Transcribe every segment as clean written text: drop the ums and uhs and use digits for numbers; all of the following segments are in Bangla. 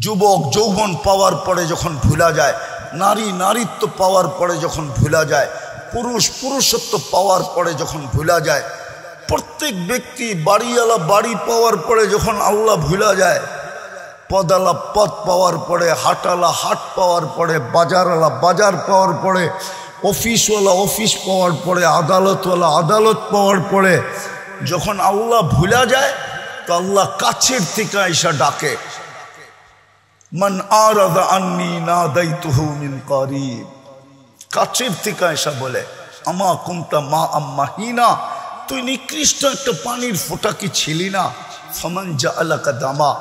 যুবক যৌবন পাওয়ার পরে যখন ভুলা যায়, নারী নারীত্ব পাওয়ার পরে যখন ভুলা যায়, পুরুষ পুরুষত্ব পাওয়ার পরে যখন ভুলা যায়, প্রত্যেক ব্যক্তি বাড়িওয়ালা বাড়ি পাওয়ার পরে যখন আল্লাহ ভুলা যায়, পদালা পদ পাওয়ার পরে, হাটালা হাট পাওয়ার পরে, বাজারওয়ালা বাজার পাওয়ার পরে, অফিসওয়ালা অফিস পাওয়ার পরে, আদালতওয়ালা আদালত পাওয়ার পরে যখন আল্লাহ ভুলা যায়, তো আল্লাহ কাছের থেকে আইসা ডাকে, মান আরাদা আন্নি নাদাইতুহু মিন কারিব। কাছের থেকে আইসা বলে, আমা কুনতা মা আম্মাহিনা, তুই নিকৃষ্ট একটা পানির ফোঁটা কি ছিলি না? ফামান জাআলাকা দামা,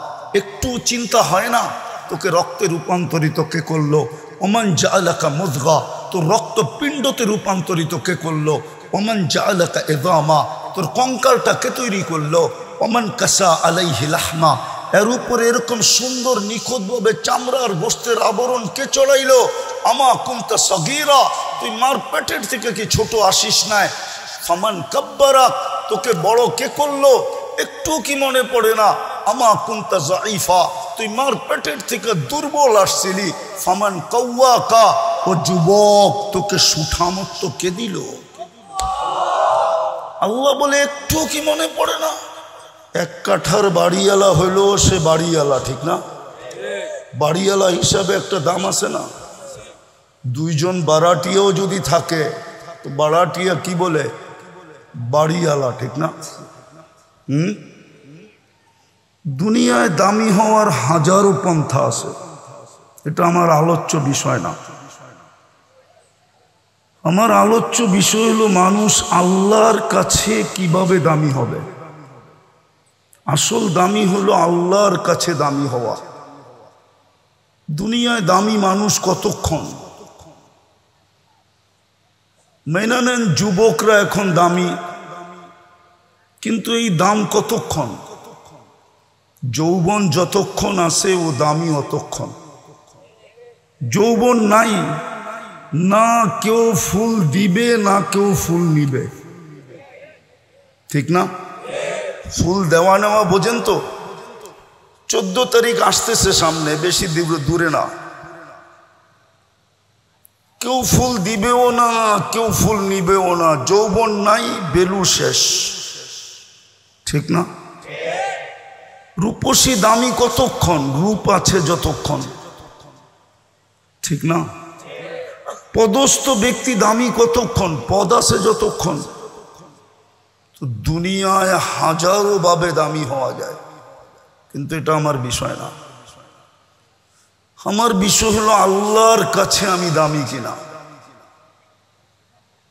একটু চিন্তা হয় না তোকে রক্তে রূপান্তরিত কে করলো? ওমান জাআলাকা মুযগা, তোর রক্ত পিণ্ডতে রূপান্তরিত কে করলো? ওমান জাআলাকা ইযামা, তোর কঙ্কালটা কে তৈরি করলো? ওমান কাসা আলাইহি লাহমা, এর উপরে এরকম সুন্দর নিখুঁতভাবে চামড়ার গোস্তের আবরণ কে চড়াইলো? আমা কুনতা সগীরা, তুই মার পেটের থেকে কি ছোট আসিস নাই? ফামান কাব্বারাক, তোকে বড় কে করলো? একটু কি মনে পড়ে না? আমা কুনতা যাইফা, তুই মার পেটের থেকে দুর্বল আসছিলি। ফামান কাওয়াকা, ও যুবক তোকে সুঠামত্ব কে দিল? আল্লাহ বলে, একটু কি মনে পড়ে না? এক কাঠার বাড়িওয়ালা হইলো সে বাড়িওয়ালা, ঠিক না? বাড়িওয়ালা হিসাবে একটা দাম আছে না? দুইজন বারাটিয়াও যদি থাকে তো বারাটিয়া কি বলে? বাড়িওয়ালা, ঠিক না? দুনিয়ায় দামি হওয়ার হাজারো পন্থা আছে, এটা আমার আলোচ্য বিষয় না। আমার আলোচ্য বিষয় হলো মানুষ আল্লাহর কাছে কিভাবে দামি হবে। আসল দামি হলো আল্লাহর কাছে দামি হওয়া। দুনিয়ায় দামি মানুষ কতক্ষণ? মেনে নেন যুবকরা এখন দামি, কিন্তু এই দাম কতক্ষণ? যৌবন যতক্ষণ আছে ও দামি অতক্ষণ। যৌবন নাই, না কেউ ফুল দিবে না কেউ ফুল নিবে, ঠিক না? ফুল দেওয়া নেওয়া বোঝেন তো? 14 তারিখ আসতেছে সামনে, বেশি দূরে না। কেউ ফুল দিবেও না কেউ ফুল নিবেও না। যৌবন নাই, বেলু শেষ, ঠিক না? রূপসী দামি কতক্ষণ? রূপ আছে যতক্ষণ, ঠিক না? পদস্থ ব্যক্তি দামি কতক্ষণ? পদ আছে যতক্ষণ। তো দুনিয়ায় হাজারো ভাবে দামি হওয়া যায়, কিন্তু এটা আমার বিষয় না। আমার বিষয় হলো আল্লাহর কাছে আমি দামি কিনা।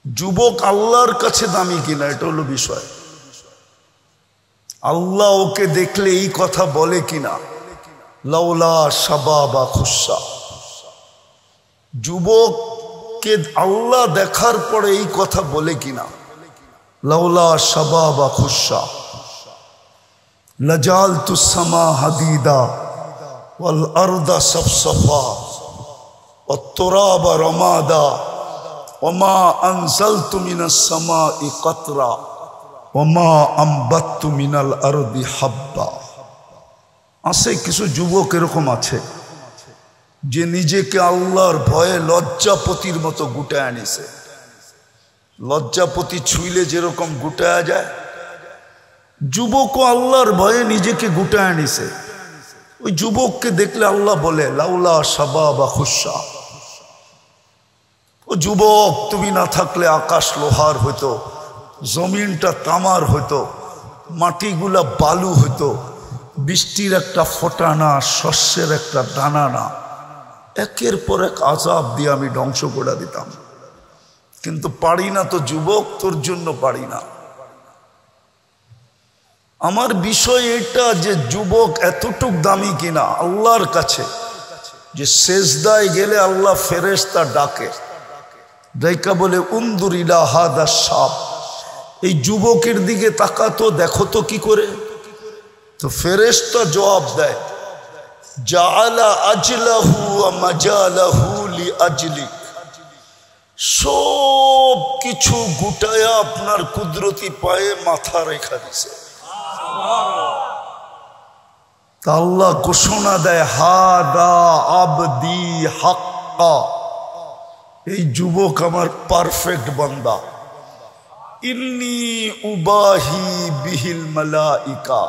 যুবক আল্লাহর কাছে দামি কিনা, এটা হলো বিষয়। আল্লাহ ওকে দেখলে এই কথা বলে কিনা, লাউলা শাবাবা খুশা। যুবককে আল্লাহ দেখার পরে এই কথা বলে কিনা, লাউলা শাবাবা খুশা লাজালতু সামা হাদিদা ওয়াল আরদা সাফসাফা ওয়াত তুরাবা রামাদা ওমা আনজালতু মিনাস সামাই কাতরা ওমা আম্বাত্তু মিনাল আরদি হাব্বা। আছে কিছু যুবক এরকম আছে যে নিজেকে আল্লাহর ভয়ে লজ্জাপতির মতো গুটায় আনিছে। লজ্জাপতি ছুইলে যেরকম গুটায়া যায়, যুবকও আল্লাহর ভয়ে নিজেকে গুটায় আনিছে। ওই যুবককে দেখলে আল্লাহ বলে, লাউলা শাবাবা খুশা, ও যুবক তুমি না থাকলে আকাশ লোহার হইতো, জমিনটা তামার হইতো, মাটিগুলা বালু হইতো, বৃষ্টির একটা ফোঁটা না, শস্যের একটা দানা না, একের পর এক আযাব দিয়ে আমি ধ্বংস করে দিতাম। কিন্তু পারি না তো যুবক, তোর জন্য পারি না। আমার বিষয় এটা যে যুবক এতটুক দামি কিনা আল্লাহর কাছে, যে সেজদায় গেলে আল্লাহ ফেরেশতা ডাকে, ডাইকা বলে উনদুর ইলা হাদা শাব, এই যুবকের দিকে তাকাতো, দেখো তো কি করে। তো ফেরেশতা জবাব দেয়, জাআলা আজলাহু ওয়া মাজালাহু লিআজলিক, সব কিছু গুটায়া আপনার কুদরতি পায়ে মাথা রেখা দিছে। তা আল্লাহ ঘোষণা দেয়, হাদা আবদি হাক্কা, এই যুবক আমার পারফেক্ট বান্দা। ইন্নী উবাহি বিহিল মালাইকা,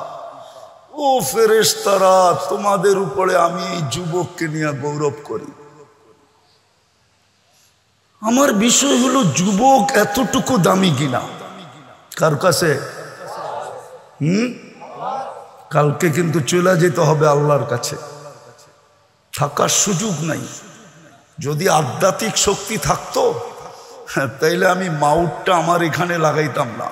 ও ফেরেশতারা, তোমাদের উপরে আমি এই যুবককে নিয়ে গৌরব করি। আমার বিষয় হলো যুবক এতটুকু দামি কিনা কার কাছে? কালকে কিন্তু চলে যেতে হবে আল্লাহর কাছে, থাকার সুযোগ নাই। যদি আধ্যাত্মিক শক্তি থাকতো তাইলে আমি মাউটটা আমার এখানে লাগাইতাম না,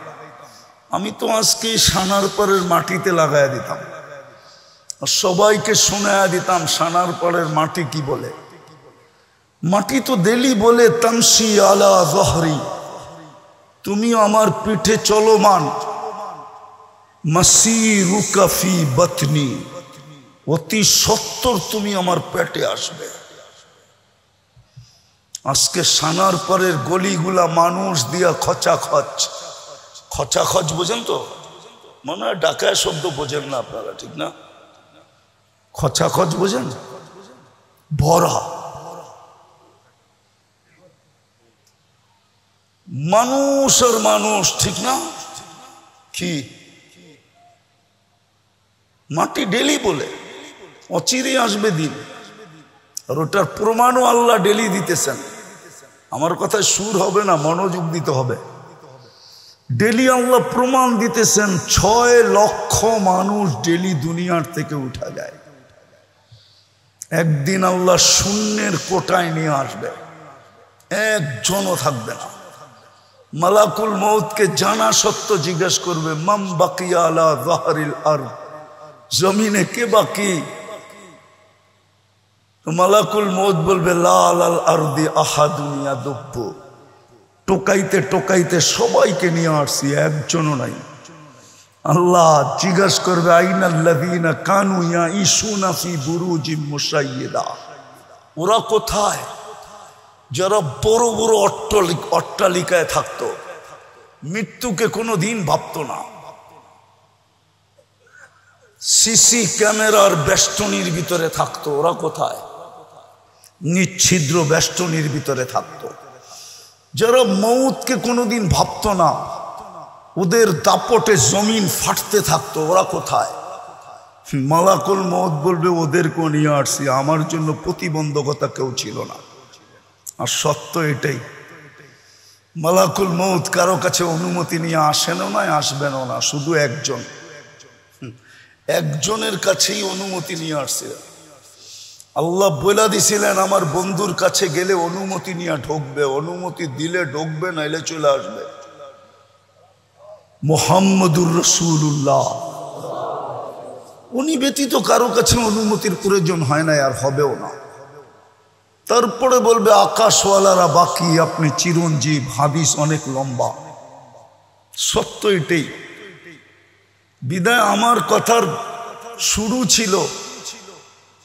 আমি তো আজকে সানার পরের মাটিতে লাগাইয়া দিতাম, সবাইকে শোনায়া দিতাম সানার পরের মাটি কি বলে। মাটি তো দিলি বলে তামসি আলা জহরি, তুমি আমার পিঠে চলমান, মাসিরুকা ফি বাতনি, অতি সত্বর তুমি আমার পেটে আসবে। আজকে সানার পরের গলিগুলা মানুষ দিয়া খচাখচ, খচাখচ বোঝেন তো? মনে হয় ডাকায় শব্দ বোঝেন না আপনারা, ঠিক না? খচাখচ বোঝেন? ভরা মানুষ আর মানুষ, ঠিক না? কি মাটি ডেলি বলে, অচিরে আসবে দিন, আর ওটার প্রমাণও আল্লাহ ডেলি দিতেছেন। আমার কথায় সুর হবে না, মনোযোগ দিতে হবে। ডেলি আল্লাহ প্রমাণ দিতেছেন, 6 লক্ষ মানুষ ডেলি দুনিয়ার থেকে উঠা যায়। একদিন আল্লাহ শূন্যের কোটায় নিয়ে আসবে, একজনও থাকবে না। মালাকুল মউতকে জানা সত্য জিজ্ঞেস করবে, মাম বাকিয়া আলা যাহরিল আরদ, জমিনে কে বাকি? তো মালাকুল মউত বলবে, লা আলাল আরদি আহাদুন ইয়াদুব্বু, টোকাইতে টোকাইতে সবাইকে নিয়ে আসছি, একজনও নাই। আল্লাহ জিজ্ঞেস করবে, আইনাল্লাযীনা কানু ইয়াঈশুনা ফি বুরুজিম মুশাইয়্যিদা, ওরা কোথায় যারা বড় বড় অট্টালিকায় থাকতো, মৃত্যুকে কোনো দিন ভাবতো না, সিসি ক্যামেরার বেষ্টনীর ভিতরে থাকতো, ওরা কোথায়? নিচ্ছিদ্র বেষ্টনীর ভিতরে থাকতো। যারা মউতকে কোনোদিন ভাবতো না, ওদের দাপটে জমিন ফাটতে থাকতো, ওরা কোথায়? মালাকুল মউত বলবে, ওদেরকেও নিয়ে আসছি, আমার জন্য প্রতিবন্ধকতা কেউ ছিল না। আর সত্য এটাই, মালাকুল মউত কারো কাছে অনুমতি নিয়ে আসেনও না, আসবেনও না, শুধু একজনের কাছেই অনুমতি নিয়ে আসছে। আল্লাহ বলে দিছিলেন, আমার বন্ধুর কাছে গেলে অনুমতি নিয়ে ঢুকবে, অনুমতি দিলে ঢুকবে, নাইলে চলে আসবে। মুহাম্মদুর রাসূলুল্লাহ, উনি ব্যতীত কারো কাছে অনুমতির প্রয়োজন হয় না, আর হবেও না। তারপরে বলবে, আকাশওয়ালারা বাকি, আপনি চিরঞ্জীব। হাদিস অনেক লম্বা, সত্য এটাই। বিদায় আমার কথার শুরু ছিল,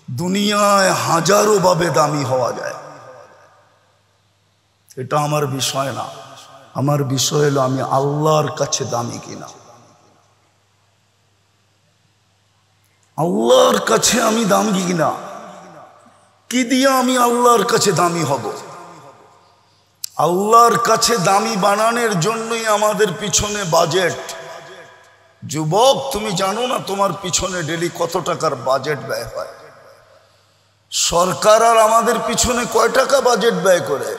দুনিয়ায় হাজারো ভাবে দামি হওয়া যায়, এটা আমার বিষয় না। আমার বিষয় হলো আমি আল্লাহর কাছে দামি কিনা। আল্লাহর কাছে আমি দামি কিনা, কি দিয়ে আমি আল্লাহর কাছে দামি হব? আল্লাহর কাছে দামি বানানোর জন্যই আমাদের পিছনে বাজেট। যুবক, তুমি জানো না তোমার পিছনে ডেলি কত টাকার বাজেট ব্যয় হয়? সরকার আর আমাদের পিছনে কয় টাকা বাজেট ব্যয় করে?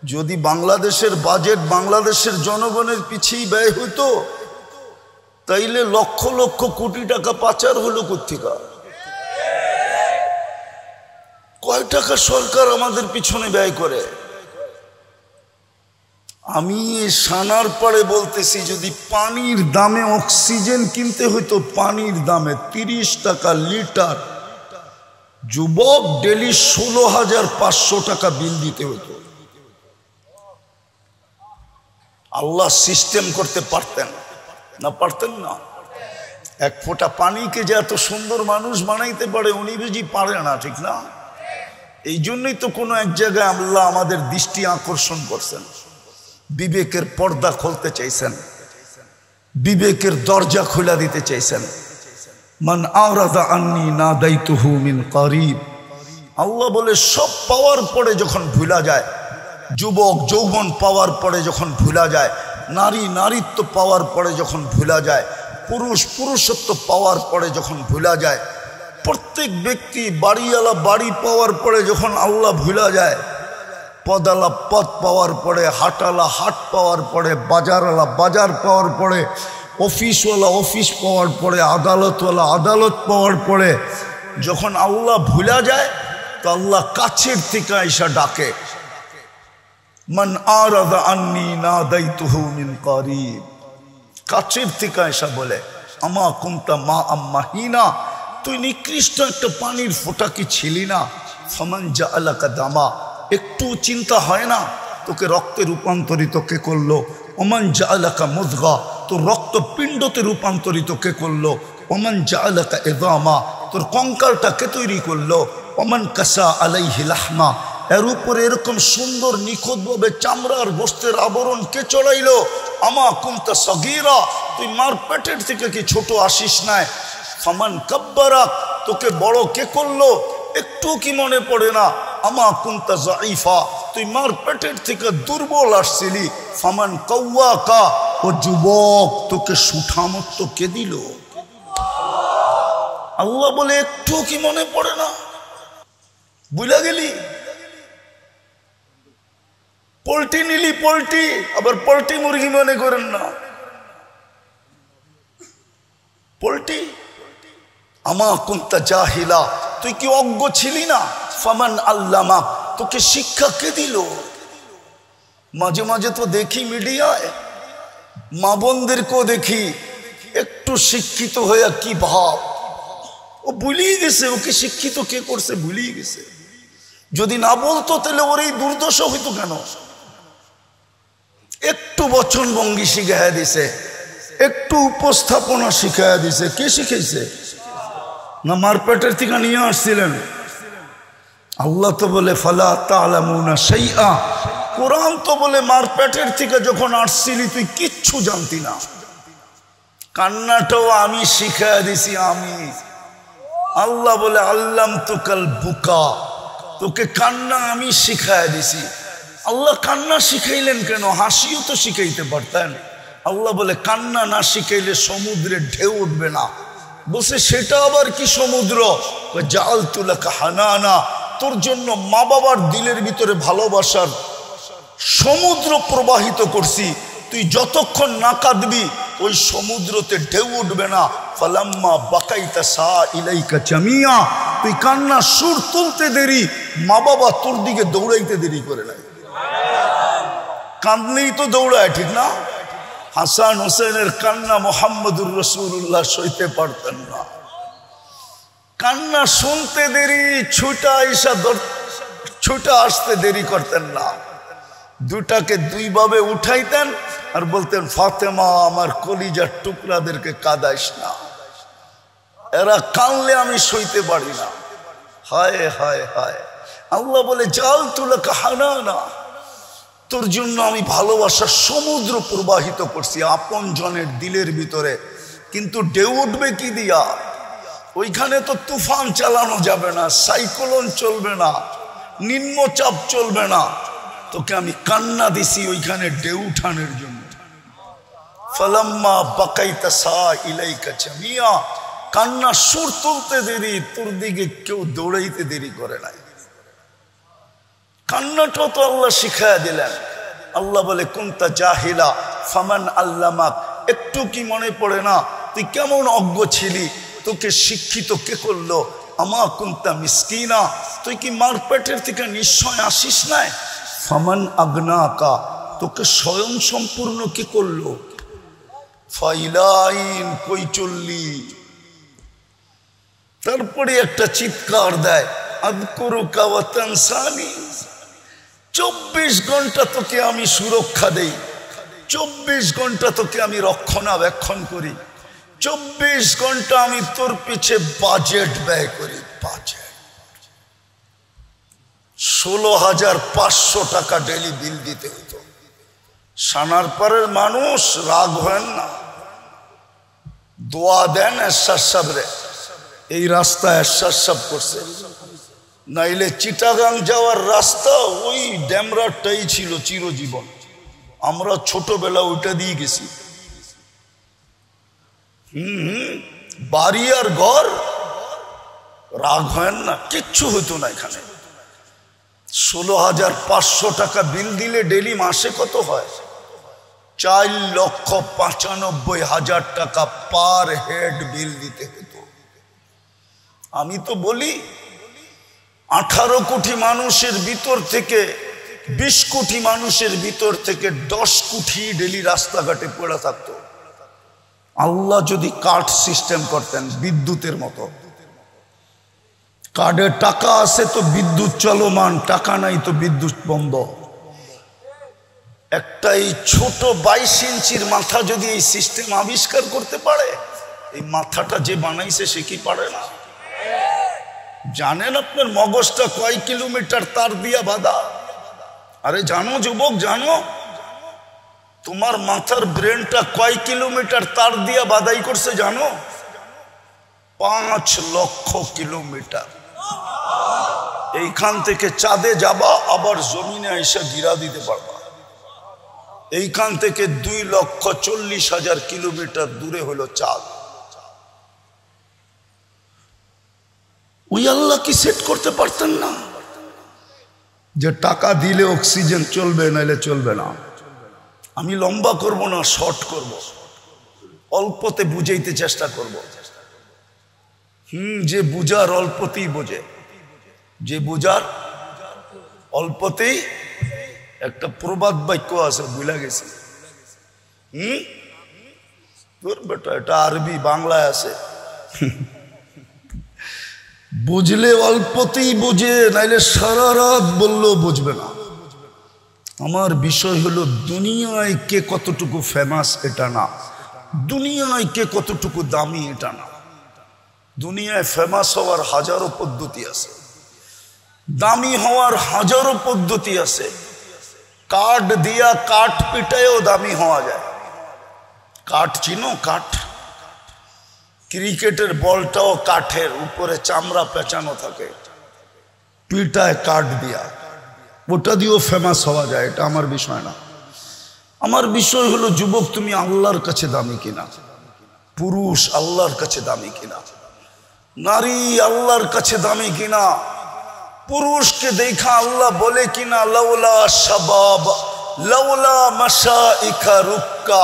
যদি বাংলাদেশের বাজেট বাংলাদেশের জনগণের পিছেই ব্যয় হইতো, তাইলে লক্ষ লক্ষ কোটি টাকা পাচার হলো কোত্থেকে? কয় টাকা সরকার আমাদের পিছনে ব্যয় করে? আমি সানার পরে বলতেছি, যদি পানির দামে অক্সিজেন কিনতে হইতো, পানির দামে 30 টাকা লিটার, যুবক ডেলি 16,500 টাকা বিল দিতে হতো। আল্লাহ সিস্টেম করতে পারতেন না? পারতেন না? এক ফোঁটা পানিকে যে এত সুন্দর মানুষ বানাইতে পারে, উনি বুঝি পারে না, ঠিক না? এই জন্যই তো কোনো এক জায়গায় আল্লাহ আমাদের দৃষ্টি আকর্ষণ করছেন, বিবেকের পর্দা খুলতে চাইছেন, বিবেকের দরজা খুলে দিতে চাইছেন। মান আরাদা আন্নি নাদাইতুহু মিন কারিব। আল্লাহ বলে সব পাওয়ার পরে যখন ভুলা যায়, যুবক যৌবন পাওয়ার পরে যখন ভুলা যায়, নারী নারীত্ব পাওয়ার পরে যখন ভুলা যায়, পুরুষ পুরুষত্ব পাওয়ার পরে যখন ভুলা যায়, প্রত্যেক ব্যক্তি বাড়িওয়ালা বাড়ি পাওয়ার পরে যখন আল্লাহ ভুলা যায়, পদালা পদ পাওয়ার পরে, হাটালা হাট পাওয়ার পরে, বাজারওয়ালা বাজার পাওয়ার পরে, অফিসওয়ালা অফিস পাওয়ার পরে, আদালতওয়ালা আদালত পাওয়ার পরে যখন আল্লাহ ভুলা যায়, তো আল্লাহ কাছের থেকে আইসা ডাকে, মান আরাদা আন্নি নাদাইতুহু মিন কারিব। কাছের থেকে আইসা বলে, আমা কুনতা মা আম্মাহিনা, তুই নিকৃষ্ট একটা পানির ফোঁটা কি ছিলি না? ফামান জাআলাকা দামা, একটু চিন্তা হয় না তোকে রক্তে রূপান্তরিত কে করলো? ওমান জাআলাকা মুযগা, তোর রক্ত পিণ্ডতে রূপান্তরিত কে করলো? ওমান জাআলাকা ইযামা, তোর কঙ্কালটা কে তৈরি করলো? ওমান কাসা আলাইহি লাহমা, এর উপরে এরকম সুন্দর নিখুঁতভাবে চামড়ার গোস্তের আবরণ কে চড়াইলো? আমা কুনতা সগীরা, তুই মার পেটের থেকে কি ছোট আসিস নাই? ফামান কাব্বারাক, তোকে বড় কে করলো? একটু কি মনে পড়ে না? আমা কুনতা যাইফা, তুই মার পেটের থেকে দুর্বল আসছিলি। ফামান কাওয়াকা, ও যুবক তোকে সুঠামত্ব কে দিল? আল্লাহ বলে একটু কি মনে পড়ে না? বুঝলা গেলি? পোল্ট্রি নিলি, পোল্ট্রি, আবার পোল্ট্রি মুরগি মনে করেন না, পোল্ট্রি। আমা কুনতা জাহিলা, তুই কি অজ্ঞ ছিলি না? ফামান আল্লামা, তোকে শিক্ষা কে দিল? মাঝে মাঝে তো দেখি মিডিয়ায় মা বোনদেরকেও দেখি একটু শিক্ষিত হয়ে কি ভাব, ও ভুলিয়ে গেছে ওকে শিক্ষিত কে করছে, ভুলিয়ে গেছে। যদি না বলতো তাহলে ওর এই দুর্দশা হইতো কেন? একটু বচন ভঙ্গি শিখাইয়া দিছে, একটু উপস্থাপনা শিখাইয়া দিছে। কে শিখাইছে? না মারপেটের থেকে নিয়ে আসছিলেন? আল্লাহ তো বলে ফালা তা'লামুনা শাইআ, কোরআন তো বলে মারপেটের থেকে যখন আসছিলি তুই কিচ্ছু জানতি না। কান্নাটাও আমি শিখাইয়া দিছি আমি। আল্লাহ বলে আল্লামতুকাল বুকা, তোকে কান্না আমি শিখাইয়া দিছি। আল্লাহ কান্না শিখাইলেন কেন? হাসিও তো শিখাইতে পারতেন। আল্লাহ বলে কান্না না শিখাইলে সমুদ্রে ঢেউ উঠবে না। বলছে সেটা আবার কি সমুদ্র? জাআলতু লাকা হানানা, তোর জন্য মা বাবার দিলের ভিতরে ভালোবাসার সমুদ্র প্রবাহিত করছি। তুই যতক্ষণ না কাঁদবি ওই সমুদ্রতে ঢেউ উঠবে না। ফালাম্মা বাকাইতা সা ইলাইকা জামিয়া, তুই কান্না সুর তুলতে দেরি, মা বাবা তোর দিকে দৌড়াইতে দেরি করে নাই। কাঁদলেই তো দৌড়ায়, ঠিক না? হাসান হোসেনের কান্না মুহাম্মদুর রাসূলুল্লাহ সইতে পারতেন না। কান্না শুনতে দেরি, ছুটা আসতে দেরি করতেন না। দুটাকে দুইভাবে উঠাইতেন আর বলতেন ফাতেমা আমার কলিজার টুকরাদেরকে কাঁদাইস না, এরা কানলে আমি সইতে পারি না। হায় হায় হায়। আল্লাহ বলে জাআলতু লাকা হানানা, তোর জন্য আমি ভালোবাসার সমুদ্র প্রবাহিত করছি আপন জনের দিলের ভিতরে। কিন্তু ঢেউ উঠবে কি দিয়া? ওইখানে তো তুফান চালানো যাবে না, সাইক্লোন চলবে না, নিম্নচাপ চলবে না। তোকে আমি কান্না দিছি ওইখানে ঢেউ উঠানোর জন্য। ফালাম্মা বাকাইতা সা ইলাইকা জামিয়া, কান্না সুর তুলতে দেরি, তোর দিকে কেউ দৌড়াইতে দেরি করে নাই। কান্নাটা তো আল্লাহ শিখাইয়া দিলেন। আল্লাহ বলে কুনতা জাহিলা ফামান আল্লামাক, একটু কি মনে পড়ে না তুই কেমন অজ্ঞ ছিলি? তোকে শিক্ষিত কে করলো? আমা কুনতা মিসকিনা, তুই কি মার পেটের থেকে নিশ্চয় আসিস নাই? ফামান আগনাকা, তোকে স্বয়ং সম্পূর্ণ কে করলো? ফাইলাইন, কই চললি? তারপরে একটা চিৎকার দেয়, আযকুরুকা ওয়া তানসানি। 24 ঘন্টা তোকে আমি সুরক্ষা দেই, 24 ঘন্টা তোকে আমি রক্ষণাবেক্ষণ করি, 24 ঘন্টা আমি তোর পিছে বাজেট ব্যয় করি। বাজেট 16,500 টাকা ডেলি বিল দিতে হতো। সানারপাড়ের মানুষ রাগ হয় না, দোয়া দেন এরশাদ সাহেবরে, এই রাস্তা এরশাদ করছে, নাইলে চিটাগাং যাওয়ার রাস্তা ওই ড্যামরাটাই ছিল চিরজীবন। আমরা ছোটবেলা ওইটা দিয়ে গেছি। বাড়ি আর ঘর, রাগ হয় না, কিচ্ছু হতো না এখানে। 16,500 টাকা বিল দিলে ডেলি মাসে কত হয়? 4,95,000 টাকা পার হেড বিল দিতে হতো। আমি তো বলি 18 কোটি মানুষের ভিতর থেকে 20 কোটি মানুষের ভিতর থেকে 10 কোটি ডেলি রাস্তাঘাটে পড়ে থাকতো। আল্লাহ যদি কার্ড সিস্টেম করতেন বিদ্যুতের মতো, কার্ডে টাকা আছে তো বিদ্যুৎ চলমান, টাকা নাই তো বিদ্যুৎ বন্ধ। একটা এই ছোট 22 ইঞ্চির মাথা যদি এই সিস্টেম আবিষ্কার করতে পারে, এই মাথাটা যে বানাইছে সে কি পারে না? জানেন আপনার মগজটা কয় কিলোমিটার তার দিয়া বাঁধা? আরে জানো যুবক, জানো তোমার মাথার ব্রেনটা কয় কিলোমিটার তার দিয়া বাঁধাই করছে জানো? 5 লক্ষ কিলোমিটার। এইখান থেকে চাঁদে যাবা, আবার জমিনে এসে গিরা দিতে পারবা। এইখান থেকে 2,40,000 কিলোমিটার দূরে হলো চাঁদ। ওই আল্লাহ কি সেট করতে পারতেন না যে টাকা দিলে অক্সিজেন চলবে, নাইলে চলবে না? আমি লম্বা করব না, শর্ট করব, অল্পতে বুঝাইতে চেষ্টা করব। যে বুঝার অল্পতেই বোঝে, যে বুঝার অল্পতেই। একটা প্রবাদ বাক্য আছে, ভুলে গেছি। তোর বেটা এটা আরবি, বাংলায় আছে। বুঝলে অল্পতেই বোঝে, নাইলে সারা রাত বললেও বুঝবে না। আমার বিষয় হলো দুনিয়ায় কে কতটুকু ফেমাস এটা না, দুনিয়ায় কে কতটুকু দামি এটা না। দুনিয়ায় ফেমাস হওয়ার হাজারো পদ্ধতি আছে, দামি হওয়ার হাজারো পদ্ধতি আছে। কাঠ দিয়া কাঠ পিটায়ও দামি হওয়া যায়। কাঠ চিনো? কাঠ, ক্রিকেটের বলটাও কাঠের, উপরে চামড়া পেঁচানো থাকে, পিটায় কাঠ দিয়া, ওটা দিয়েও ফেমাস হওয়া যায়। এটা আমার বিষয় না। আমার বিষয় হলো যুবক, তুমি আল্লাহর কাছে দামি কিনা? পুরুষ আল্লাহর কাছে দামি কিনা? নারী আল্লাহর কাছে দামি কিনা? পুরুষকে দেখা আল্লাহ বলে কিনা লাউলা শাবাব লাউলা মাশাইখা রুক্কা।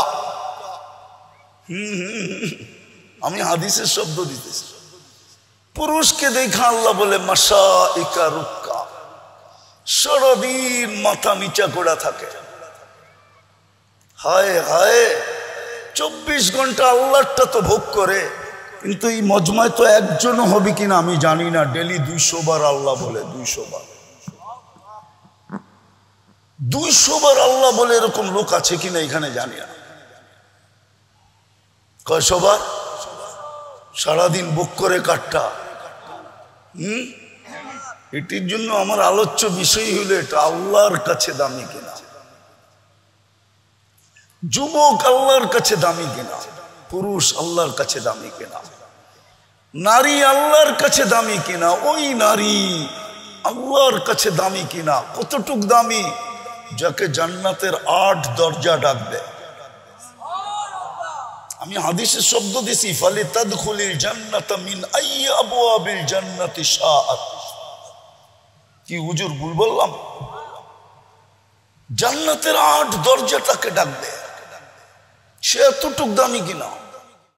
আমি হাদিসের শব্দ দিতেছি। পুরুষকে দেখা আল্লাহ বলে মাশাইখা রুক্কা, সারাদিন মাথা নিচা করা থাকে। হায় হায়, 24 ঘন্টা আল্লাহটা তো ভোগ করে, কিন্তু এই মজমায় তো একজনও হবে কিনা আমি জানি না ডেলি 200 বার আল্লাহ বলে। 200 বার, 200 বার আল্লাহ বলে এরকম লোক আছে কিনা এখানে জানি না। কয়শো বার? সারাদিন বুক করে কাটটা। এটির জন্য আমার আলোচ্য বিষয় হলো এটা, আল্লাহর কাছে দামি কিনা? যুবক আল্লাহর কাছে দামি কিনা? পুরুষ আল্লাহর কাছে দামি কিনা? নারী আল্লাহর কাছে দামি কিনা? ওই নারী আল্লাহর কাছে দামি কিনা? কতটুক দামি? যাকে জান্নাতের 8 দরজা ডাকবে। আমি হাদিসের শব্দ দিছি, ফালিতাদখুলিল জান্নাতা মিন আইয়ি আবওয়াবিল জান্নাতি শাআত। কি হুজুর ভুল বললাম? জান্নাতের 8 দরজা তাকে ডাকবে। সে এতটুক দামি কিনা?